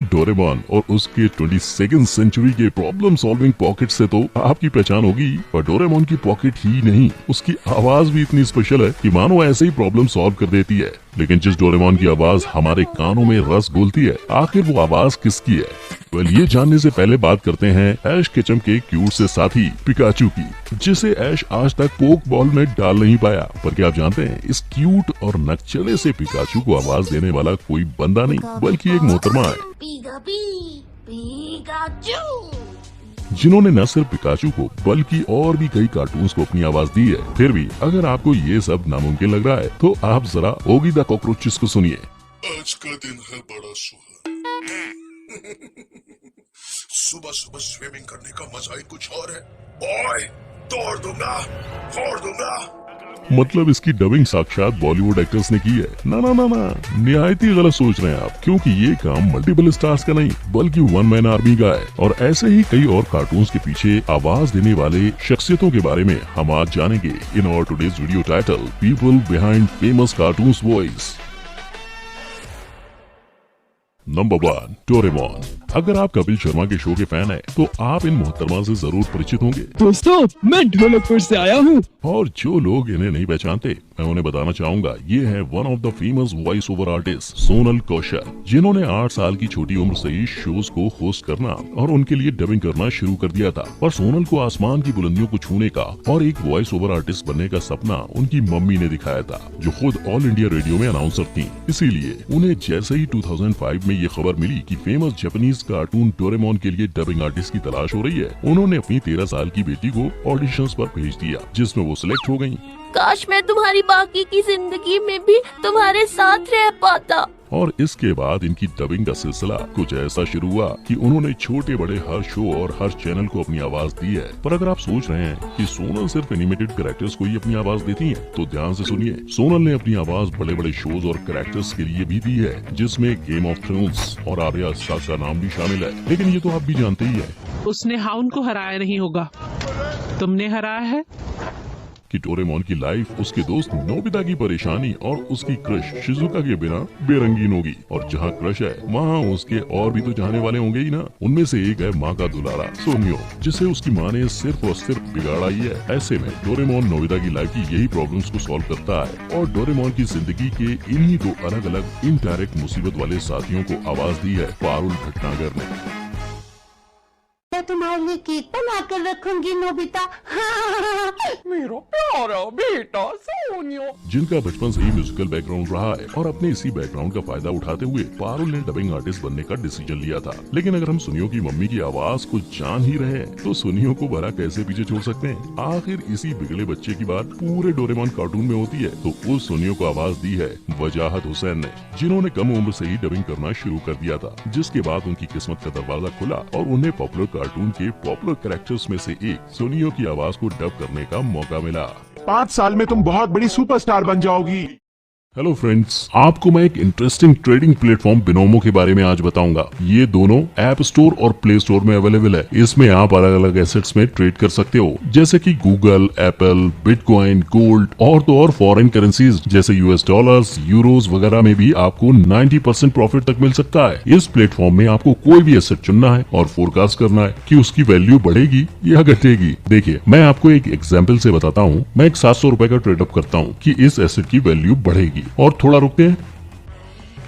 Doraemon और उसके 22वीं century के प्रॉब्लम सॉल्विंग पॉकेट से तो आपकी पहचान होगी, पर डोरेमोन की पॉकेट ही नहीं, उसकी आवाज भी इतनी स्पेशल है कि मानो ऐसे ही प्रॉब्लम सॉल्व कर देती है। लेकिन जिस डोरेमोन की आवाज हमारे कानों में रस घोलती है, आखिर वो आवाज किसकी है? वेल, ये जानने से पहले बात करते हैं ऐश केचम के क्यूट से साथी पिकाचू की, जिसे ऐश आज तक पोक बॉल में डाल नहीं पाया। पर क्या आप जानते हैं, इस क्यूट और नकचढ़े से पिकाचू को आवाज देने वाला कोई बंदा नहीं, बल्कि एक मोहतरमा है, जिन्होंने न सिर्फ पिकाचू को बल्कि और भी कई कार्टून्स को अपनी आवाज दी है। फिर भी अगर आपको ये सब नामुमकिन लग रहा है तो आप जरा ओगी द कॉकरोचेस को सुनिए। आज का दिन है बड़ा सुहाना। सुबह सुबह स्विमिंग करने का मजा ही कुछ और है। बॉय, तोड़ दूंगा, फोड़ दूंगा। मतलब इसकी डबिंग साक्षात बॉलीवुड एक्टर्स ने की है। ना ना ना ना, निहायत ही गलत सोच रहे हैं आप, क्योंकि ये काम मल्टीपल स्टार्स का नहीं बल्कि वन मैन आर्मी का है। और ऐसे ही कई और कार्टून्स के पीछे आवाज देने वाले शख्सियतों के बारे में हम आज जानेंगे in our today's video title, people behind famous cartoons voice. Number 1, Doraemon. अगर आप कपिल शर्मा के शो के फैन हैं, तो आप इन मोहतरमा से जरूर परिचित होंगे। दोस्तों, मैं ढोलकपुर से आया हूँ। और जो लोग इन्हें नहीं पहचानते, मैं उन्हें बताना चाहूंगा, ये है one of the famous voice over artist Sonal Kaushal, जिन्होंने 8 साल की छोटी उम्र से ही शोज को होस्ट करना और उनके लिए डबिंग करना शुरू कर दिया था। और सोनल को आसमान की बुलंदियों को छूने का और एक वॉइस ओवर आर्टिस्ट बनने का सपना उनकी मम्मी ने दिखाया था, जो खुद ऑल इंडिया रेडियो में अनाउंसर थी। इसीलिए उन्हें जैसे ही 2005 में ये खबर मिली कि फेमस जापानीज कार्टून डोरेमोन के लिए डबिंग आर्टिस्ट की तलाश हो रही है, उन्होंने अपनी 13 साल की बेटी को ऑडिशंस पर भेज दिया, जिसमें वो सिलेक्ट हो गयी। काश मैं तुम्हारी बाकी की जिंदगी में भी तुम्हारे साथ रह पाता। और इसके बाद इनकी डबिंग का सिलसिला कुछ ऐसा शुरू हुआ कि उन्होंने छोटे बड़े हर शो और हर चैनल को अपनी आवाज दी है। पर अगर आप सोच रहे हैं कि सोनल सिर्फ एनिमेटेड कैरेक्टर्स को ही अपनी आवाज देती हैं, तो ध्यान से सुनिए, सोनल ने अपनी आवाज बड़े बड़े शोज और कैरेक्टर्स के लिए भी दी है, जिसमें गेम ऑफ थ्रोन्स और आर्या स्टार्क का नाम भी शामिल है। लेकिन ये तो आप भी जानते ही है, उसने हाउन को हराया नहीं होगा, तुमने हराया है। कि डोरेमोन की लाइफ उसके दोस्त नोबिता की परेशानी और उसकी क्रश शिजुका के बिना बेरंगीन होगी। और जहाँ क्रश है, वहाँ उसके और भी तो चाहने वाले होंगे ही ना। उनमें से एक है माँ का दुलारा सोनियो, जिसे उसकी माँ ने सिर्फ और सिर्फ बिगाड़ा ही है। ऐसे में डोरेमोन नोबिता की लाइफ की यही प्रॉब्लम्स को सॉल्व करता है, और डोरेमोन की जिंदगी के इन्हीं 2 अलग अलग इनडायरेक्ट मुसीबत वाले साथियों को आवाज दी है पारुल भटनागर ने। तुम्हारे लिए केक बना कर रखूंगी नोबिता। मेरा प्यारा बेटा सोनियो, जिनका बचपन से ही म्यूजिकल बैकग्राउंड रहा है, और अपने इसी बैकग्राउंड का फायदा उठाते हुए पारुल ने डबिंग आर्टिस्ट बनने का डिसीजन लिया था। लेकिन अगर हम सुनियो की मम्मी की आवाज को जान ही रहे हैं, तो सुनियो को भला कैसे पीछे छोड़ सकते हैं। आखिर इसी बिगड़े बच्चे की बात पूरे डोरेमोन कार्टून में होती है। तो उस सुनियो को आवाज दी है वजाहत हुसैन ने, जिन्होंने कम उम्र से ही डबिंग करना शुरू कर दिया था, जिसके बाद उनकी किस्मत का दरवाजा खुला और उन्हें पॉपुलर कार्टून के पॉपुलर कैरेक्टर्स में से एक सोनियो की आवाज को डब करने का मौका मिला। 5 साल में तुम बहुत बड़ी सुपरस्टार बन जाओगी। हेलो फ्रेंड्स, आपको मैं एक इंटरेस्टिंग ट्रेडिंग प्लेटफॉर्म बिनोमो के बारे में आज बताऊंगा। ये दोनों ऐप स्टोर और प्ले स्टोर में अवेलेबल है। इसमें आप अलग अलग एसेट्स में ट्रेड कर सकते हो, जैसे कि गूगल, एप्पल, बिटकॉइन, गोल्ड और तो और फॉरेन करेंसीज जैसे यूएस डॉलर्स, यूरोज वगैरह में भी आपको 90% प्रॉफिट तक मिल सकता है। इस प्लेटफॉर्म में आपको कोई भी एसेट चुनना है और फोरकास्ट करना है कि उसकी वैल्यू बढ़ेगी या घटेगी। देखिए, मैं आपको एक एग्जाम्पल से बताता हूँ। मैं एक 700 रुपए का ट्रेडअप करता हूँ कि इस एसेट की वैल्यू बढ़ेगी, और थोड़ा रुकते हैं।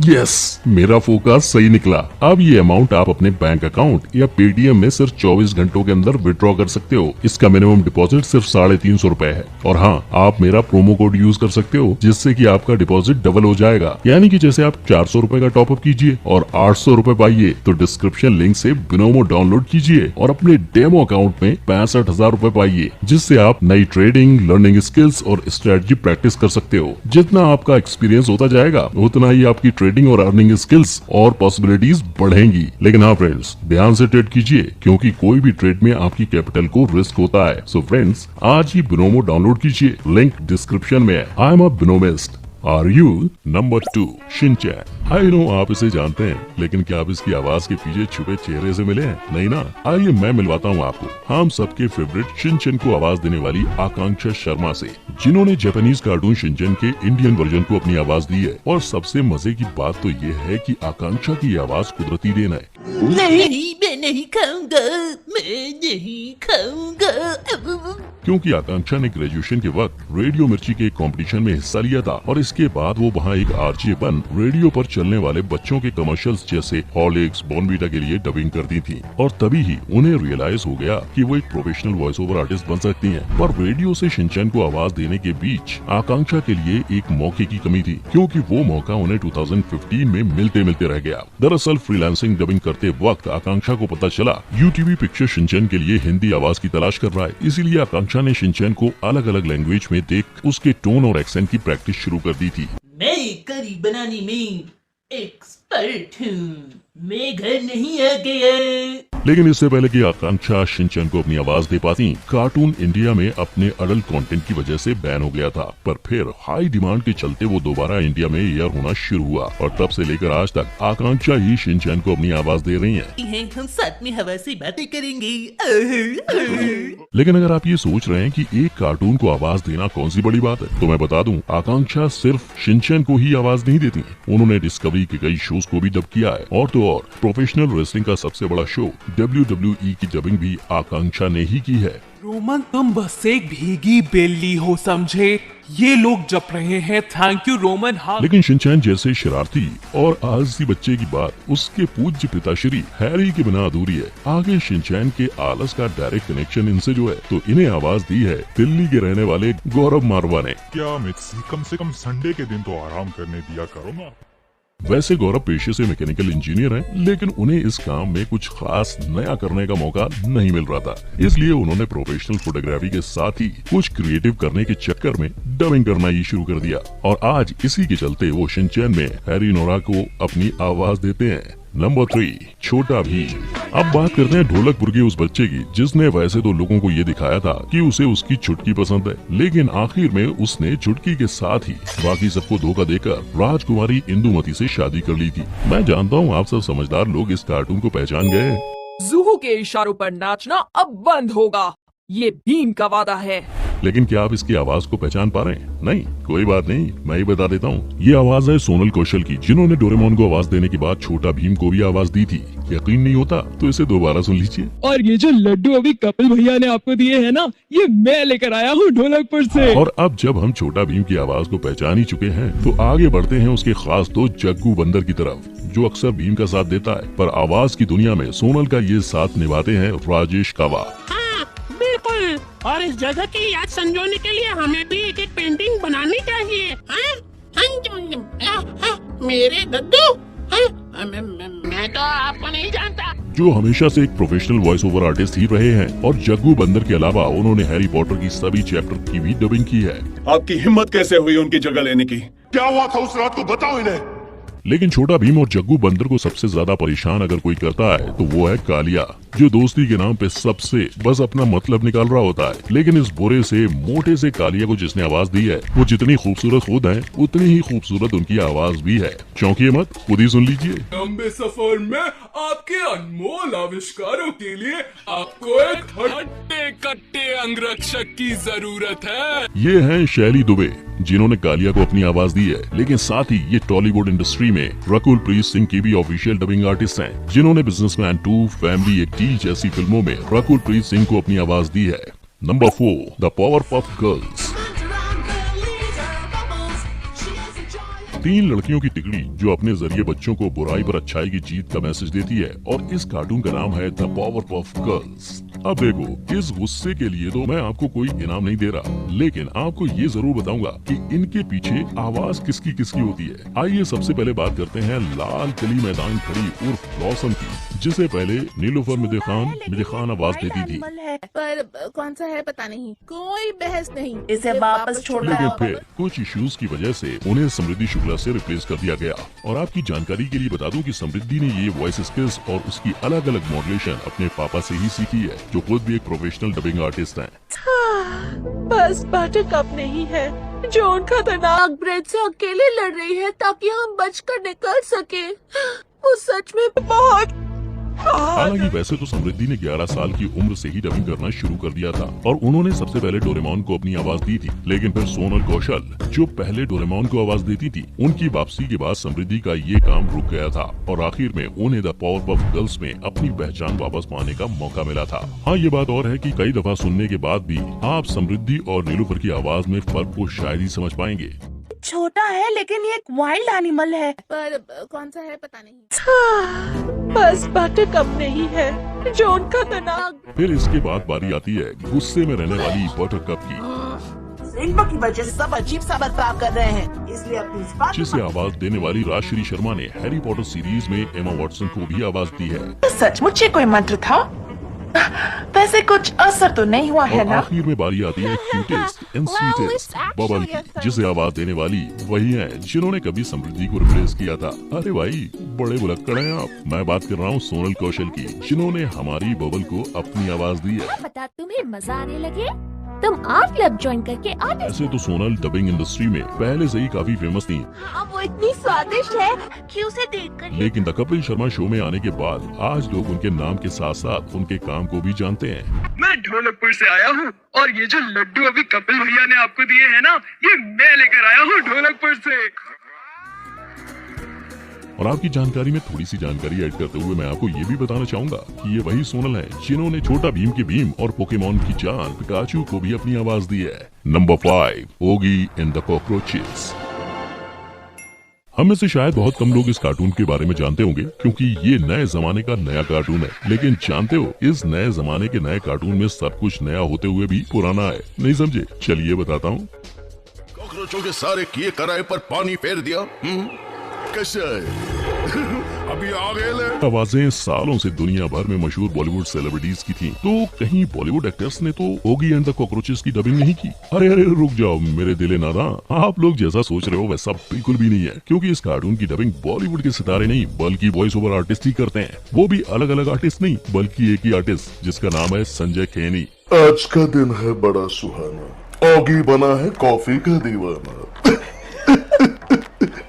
यस, मेरा फोकस सही निकला। अब ये अमाउंट आप अपने बैंक अकाउंट या पेटीएम में सिर्फ 24 घंटों के अंदर विड्रॉ कर सकते हो। इसका मिनिमम डिपॉजिट सिर्फ 350 रुपए है। और हाँ, आप मेरा प्रोमो कोड यूज कर सकते हो, जिससे कि आपका डिपॉजिट डबल हो जाएगा। यानी कि जैसे आप 400 रुपए का टॉपअप कीजिए और 800 रुपए पाइए, तो डिस्क्रिप्शन लिंक से बिनोमो डाउनलोड कीजिए और अपने डेमो अकाउंट में 65,000 रुपए पाइए, जिससे आप नई ट्रेडिंग, लर्निंग स्किल्स और स्ट्रेटजी प्रैक्टिस कर सकते हो। जितना आपका एक्सपीरियंस होता जाएगा, उतना ही आपकी ट्रेडिंग और अर्निंग स्किल्स और पॉसिबिलिटीज बढ़ेंगी। लेकिन हाँ फ्रेंड्स, ध्यान से ट्रेड कीजिए, क्योंकि कोई भी ट्रेड में आपकी कैपिटल को रिस्क होता है। सो फ्रेंड्स, आज ही बिनोमो डाउनलोड कीजिए, लिंक डिस्क्रिप्शन में है। I am a binomist. Are you? Number 2, Shinchan. I know आप इसे जानते हैं, लेकिन क्या आप इसकी आवाज के पीछे छुपे चेहरे से मिले हैं? नहीं ना? आइए मैं मिलवाता हूँ आपको हम सबके फेवरेट शिनचैन को आवाज देने वाली आकांक्षा शर्मा से, जिन्होंने जापानीज कार्टून शिनचैन के इंडियन वर्जन को अपनी आवाज दी है। और सबसे मजे की बात तो ये है कि आकांक्षा की आवाज कुदरती देन है। नहीं, मैं नहीं खाऊंगा, मैं नहीं खाऊंगा। क्योंकि आकांक्षा ने ग्रेजुएशन के वक्त रेडियो मिर्ची के कंपटीशन में हिस्सा लिया था और इसके बाद वो वहाँ एक आरजे बन रेडियो पर चलने वाले बच्चों के कमर्शियल्स जैसे हॉर्लिक्स, बॉर्नवीटा के लिए डबिंग करती थी। और तभी ही उन्हें रियलाइज हो गया कि वो एक प्रोफेशनल वॉइस ओवर आर्टिस्ट बन सकती हैं। पर रेडियो से शिनचैन को आवाज देने के बीच आकांक्षा के लिए एक मौके की कमी थी, क्योंकि वो मौका उन्हें 2015 में मिलते मिलते रह गया। दरअसल फ्रीलांसिंग डबिंग करते वक्त आकांक्षा को पता चला यूटीवी पिक्चर शिनचैन के लिए हिंदी आवाज की तलाश कर रहा है। इसीलिए आकांक्षा ने शिनचैन को अलग अलग लैंग्वेज में देख उसके टोन और एक्सेंट की प्रैक्टिस शुरू कर दी थी। मैं करी बनाने में एक्सपर्ट हूँ, मैं घर नहीं आ गया। लेकिन इससे पहले कि आकांक्षा शिनचैन को अपनी आवाज दे पाती, कार्टून इंडिया में अपने अडल्ट कंटेंट की वजह से बैन हो गया था। पर फिर हाई डिमांड के चलते वो दोबारा इंडिया में एयर होना शुरू हुआ और तब से लेकर आज तक आकांक्षा ही शिनचैन को अपनी आवाज दे रही हैं। हम साथ में हवा से बातें करेंगे। लेकिन अगर आप ये सोच रहे हैं कि एक कार्टून को आवाज देना कौन सी बड़ी बात है, तो मैं बता दूं, आकांक्षा सिर्फ शिनचैन को ही आवाज नहीं देती। उन्होंने डिस्कवरी के कई शोज को भी डब किया है और तो और प्रोफेशनल रेसलिंग का सबसे बड़ा शो WWE की डबिंग भी आकांक्षा ने ही की है। रोमन, तुम बस एक भीगी बिल्ली हो, समझे? ये लोग जप रहे हैं। Thank you Roman. हाँ, लेकिन शिनचैन जैसे शरारती और आलसी बच्चे की बात उसके पूज्य पिताश्री हैरी के बिना अधूरी है। आगे शिनचैन के आलस का डायरेक्ट कनेक्शन इनसे जो है, तो इन्हें आवाज दी है दिल्ली के रहने वाले गौरव मारवा ने। क्या मित्सी, कम से कम संडे के दिन तो आराम करने दिया करो ना। वैसे गौरव पेशे से मैकेनिकल इंजीनियर हैं, लेकिन उन्हें इस काम में कुछ खास नया करने का मौका नहीं मिल रहा था। इसलिए उन्होंने प्रोफेशनल फोटोग्राफी के साथ ही कुछ क्रिएटिव करने के चक्कर में डबिंग करना ही शुरू कर दिया। और आज इसी के चलते वो शिनचैन में हैरी नोरा को अपनी आवाज देते हैं। नंबर 3, छोटा भीम। अब बात करते हैं ढोलकपुर के उस बच्चे की, जिसने वैसे तो लोगों को ये दिखाया था कि उसे उसकी चुटकी पसंद है, लेकिन आखिर में उसने चुटकी के साथ ही बाकी सबको धोखा देकर राजकुमारी इंदुमती से शादी कर ली थी। मैं जानता हूँ आप सब समझदार लोग इस कार्टून को पहचान गए। जूहू के इशारों पर नाचना अब बंद होगा, ये भीम का वादा है। लेकिन क्या आप इसकी आवाज को पहचान पा रहे हैं? नहीं, कोई बात नहीं, मैं ही बता देता हूँ। ये आवाज है सोनल कौशल की, जिन्होंने डोरेमोन को आवाज देने के बाद छोटा भीम को भी आवाज दी थी। यकीन नहीं होता तो इसे दोबारा सुन लीजिए। और ये जो लड्डू अभी कपिल भैया ने आपको दिए हैं ना, ये मैं लेकर आया हूँ ढोलकपुर से। और अब जब हम छोटा भीम की आवाज को पहचान ही चुके हैं, तो आगे बढ़ते हैं उसके खास दोस्त जग्गू बंदर की तरफ, जो अक्सर भीम का साथ देता है। पर आवाज की दुनिया में सोनल का ये साथ निभाते हैं राजेश कावा। बिल्कुल, और इस जगह की याद संजोने के लिए हमें भी एक पेंटिंग बनानी चाहिए। मेरे दद्दू, मैं तो आपको नहीं जानता। जो हमेशा से एक प्रोफेशनल वॉइस ओवर आर्टिस्ट ही रहे हैं, और जग्गू बंदर के अलावा उन्होंने हैरी पॉटर की सभी चैप्टर की भी डबिंग की है। आपकी हिम्मत कैसे हुई उनकी जगह लेने की? क्या हुआ था उस रात को, बताओ इन्हें। लेकिन छोटा भीम और जग्गू बंदर को सबसे ज्यादा परेशान अगर कोई करता है तो वो है कालिया, जो दोस्ती के नाम पे सबसे बस अपना मतलब निकाल रहा होता है। लेकिन इस बुरे से मोटे से कालिया को जिसने आवाज दी है, वो जितनी खूबसूरत खुद है, उतनी ही खूबसूरत उनकी आवाज भी है। चौंकिए मत, खुद ही सुन लीजिए। लंबे सफर में आपके अनमोल आविष्कारों के लिए आपको एक हट्टे कट्टे अंगरक्षक की जरूरत है। ये हैं शैली दुबे, जिन्होंने कालिया को अपनी आवाज दी है। लेकिन साथ ही ये टॉलीवुड इंडस्ट्री में रकुल प्रीत सिंह की भी ऑफिशियल डबिंग आर्टिस्ट हैं, जिन्होंने बिजनेसमैन 2, फैमिली 80 जैसी फिल्मों में रकुल प्रीत सिंह को अपनी आवाज दी है। Number 4, the Powerpuff girls. 3 लड़कियों की टिकड़ी जो अपने जरिए बच्चों को बुराई पर अच्छाई की जीत का मैसेज देती है, और इस कार्टून का नाम है द पावरपफ गर्ल्स। अब देखो, इस गुस्से के लिए तो मैं आपको कोई इनाम नहीं दे रहा, लेकिन आपको ये जरूर बताऊंगा कि इनके पीछे आवाज किसकी किसकी होती है। आइए सबसे पहले बात करते हैं लाल कली मैदान खड़ी उर्फ ब्लॉसम की, जिसे पहले नीलूफर मिर्ज़ा खान आवाज देती थी। पर कौन सा है पता नहीं, कोई बहस नहीं, इसे वापस छोड़। लेकिन फिर कुछ इश्यूज की वजह से उन्हें समृद्धि शुक्ला से रिप्लेस कर दिया गया। और आपकी जानकारी के लिए बता दूं कि समृद्धि ने ये वॉइस स्किल्स और उसकी अलग अलग मॉड्यूलेशन अपने पापा से ही सीखी है, जो खुद भी एक प्रोफेशनल डबिंग आर्टिस्ट हैं। बस बटरकप नहीं है, जॉन खतरनाक ब्रेड से अकेले लड़ रही है ताकि हम बचकर निकल सके। वो सच में बहुत हालांकि वैसे तो समृद्धि ने 11 साल की उम्र से ही डबिंग करना शुरू कर दिया था और उन्होंने सबसे पहले डोरेमोन को अपनी आवाज दी थी, लेकिन फिर सोनल कौशल जो पहले डोरेमोन को आवाज देती थी, उनकी वापसी के बाद समृद्धि का ये काम रुक गया था और आखिर में उन्हें द पावरपफ गर्ल्स में अपनी पहचान वापस पाने का मौका मिला था। हाँ, ये बात और है कि कई दफा सुनने के बाद भी आप समृद्धि और नीलूफर की आवाज में फर्क को शायद ही समझ पाएंगे। छोटा है लेकिन ये एक वाइल्ड एनिमल है। पर कौन सा है पता नहीं। बस बटरकप नहीं है, जॉन खतरनाक। फिर इसके बाद बारी आती है गुस्से में रहने वाली बटरकप की, इनको की वजह से सब अजीब सा बर्ताव कर रहे हैं, इसलिए अपनी इस बात जिसे आवाज देने वाली राजश्री शर्मा ने हैरी पॉटर सीरीज में एमा वॉटसन को भी आवाज दी है। सचमुच ये कोई मंत्र था? वैसे कुछ असर तो नहीं हुआ है और ना? आखिर में बारी आती है क्यूटेस्ट एंड स्वीटेस्ट बबल की, जिसे आवाज देने वाली वही है जिन्होंने कभी समृद्धि को रिप्लेस किया था। अरे भाई, बड़े भुलक्कड़ हैं आप। मैं बात कर रहा हूँ सोनल कौशल की, जिन्होंने हमारी बबल को अपनी आवाज दी है। बता तुम्हें मजा आने लगे, तुम आर्ट क्लब ज्वाइन करके आर्टिस्ट। ऐसे तो सोनल डबिंग इंडस्ट्री में पहले से ही काफी फेमस थी, वो इतनी स्वादिष्ट है कि उसे देखकर लेकिन द कपिल शर्मा शो में आने के बाद आज लोग उनके नाम के साथ साथ उनके काम को भी जानते हैं। मैं ढोलकपुर से आया हूँ और ये जो लड्डू अभी कपिल भैया ने आपको दिए हैं ना, ये मैं लेकर आया हूँ ढोलकपुर से। और आपकी जानकारी में थोड़ी सी जानकारी ऐड करते हुए मैं आपको ये भी बताना चाहूंगा कि ये वही सोनल है जिन्होंने छोटा भीम के भीम और पोकेमोन की जान पिकाचू को भी अपनी आवाज दी है। Number 5, Oggy and the cockroaches. हम में से शायद बहुत कम लोग इस कार्टून के बारे में जानते होंगे क्योंकि ये नए जमाने का नया कार्टून है, लेकिन जानते हो इस नए जमाने के नए कार्टून में सब कुछ नया होते हुए भी पुराना है। नहीं समझे? चलिए बताता हूँ। कॉकरोचों के सारे किए कराए पर पानी फेर दिया। कैसे अभी आ गए। आवाजें सालों से दुनिया भर में मशहूर बॉलीवुड सेलिब्रिटीज की थी, तो कहीं बॉलीवुड एक्टर्स ने तो ओगी एंड द कॉकरोचेस की डबिंग नहीं की? अरे अरे रुक जाओ मेरे दिले नादान, आप लोग जैसा सोच रहे हो वैसा बिल्कुल भी नहीं है, क्योंकि इस कार्टून की डबिंग बॉलीवुड के सितारे नहीं बल्कि वॉइस ओवर आर्टिस्ट ही करते हैं। वो भी अलग अलग आर्टिस्ट नहीं बल्कि एक ही आर्टिस्ट जिसका नाम है संजय खेनी। आज का दिन है बड़ा सुहाना, ओगी बना है कॉफी का दीवाना।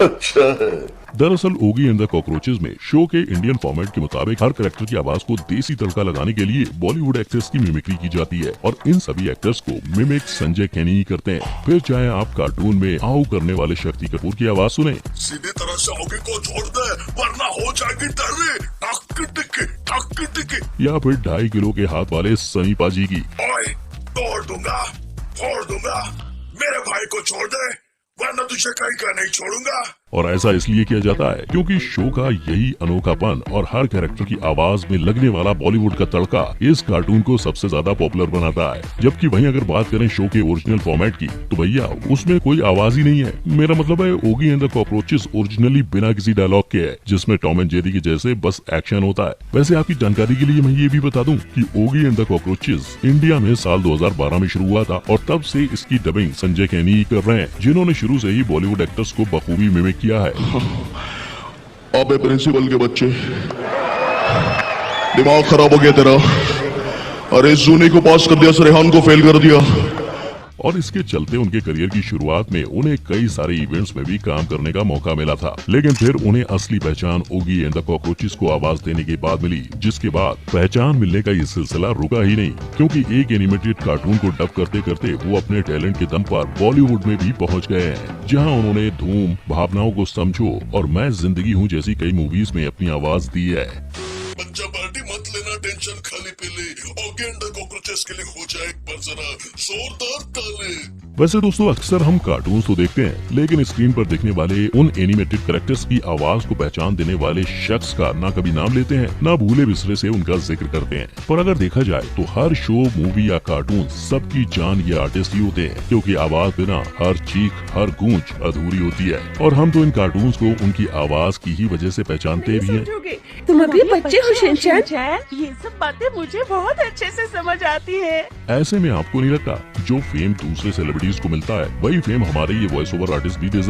अच्छा है। दरअसल ओगी एंड द कॉकरोचेस में शो के इंडियन फॉर्मेट के मुताबिक हर कैरेक्टर की आवाज को देसी तड़का लगाने के लिए बॉलीवुड एक्टर्स की मिमिक्री की जाती है और इन सभी एक्टर्स को मिमिक संजय खेनी ही करते हैं। फिर चाहे आप कार्टून में आओ करने वाले शक्ति कपूर की आवाज सुने, सीधी तरह से ओगी को छोड़ दे वरना हो जाएगी तर्री, टक टिकी। या फिर 2.5 किलो के हाथ वाले सनी पाजी की, ओए तोड़ दूंगा, फोड़ दूंगा, मेरे भाई को छोड़ दे वरना तुझे कहीं का नहीं छोड़ूंगा। और ऐसा इसलिए किया जाता है क्योंकि शो का यही अनोखापन और हर कैरेक्टर की आवाज में लगने वाला बॉलीवुड का तड़का इस कार्टून को सबसे ज्यादा पॉपुलर बनाता है। जबकि वहीं अगर बात करें शो के ओरिजिनल फॉर्मेट की, तो भैया उसमें कोई आवाज ही नहीं है। मेरा मतलब है ओगी एंड द कॉकरोचेस ओरिजिनली बिना किसी डायलॉग के है, जिसमें टॉम एंड जेरी के जैसे बस एक्शन होता है। वैसे आपकी जानकारी के लिए मैं ये भी बता दूं कि ओगी एंड द कॉकरोचेस इंडिया में साल 2012 में शुरू हुआ था और तब से इसकी डबिंग संजय खेनी ही कर रहे हैं, जिन्होंने शुरू से ही बॉलीवुड एक्टर्स को बखूबी मिमिक किया है। अबे प्रिंसिपल के बच्चे, दिमाग खराब हो गया तेरा। अरे जूनी को पास कर दिया, रेहान को फेल कर दिया। और इसके चलते उनके करियर की शुरुआत में उन्हें कई सारे इवेंट्स में भी काम करने का मौका मिला था, लेकिन फिर उन्हें असली पहचान ओगी एंड द कॉकरोचेस को आवाज देने के बाद मिली, जिसके बाद पहचान मिलने का ये सिलसिला रुका ही नहीं, क्योंकि एक एनिमेटेड कार्टून को डब करते करते वो अपने टैलेंट के दम पर बॉलीवुड में भी पहुंच गए हैं, जहां उन्होंने धूम, भावनाओं को समझो और मैं जिंदगी हूँ जैसी कई मूवीज में अपनी आवाज दी है। बच्चा पार्टी मत लेना, टेंशन खाली पीले, ओगी एंड द कॉकरोचेस के लिए हो जाए एक बार जरा जोरदार ताली। वैसे दोस्तों अक्सर हम कार्टून्स तो देखते हैं, लेकिन स्क्रीन पर दिखने वाले उन एनिमेटेड कैरेक्टर्स की आवाज को पहचान देने वाले शख्स का ना कभी नाम लेते हैं, ना भूले बिसरे से उनका जिक्र करते हैं। पर अगर देखा जाए तो हर शो, मूवी या कार्टून सबकी जान ये आर्टिस्ट ही होते हैं, क्योंकि आवाज बिना हर चीख, हर गूंज अधूरी होती है। और हम तो इन कार्टून्स को उनकी आवाज की ही वजह से पहचानते भी हैं। तुम अभी बच्चे हो शिनचैन, ये सब बातें मुझे बहुत अच्छे से समझ आती है। ऐसे में आपको नहीं लगता जो फेम दूसरे सेलिब्रिटीज को मिलता है वही फेम हमारे ये वॉइस ओवर आर्टिस्ट भी दे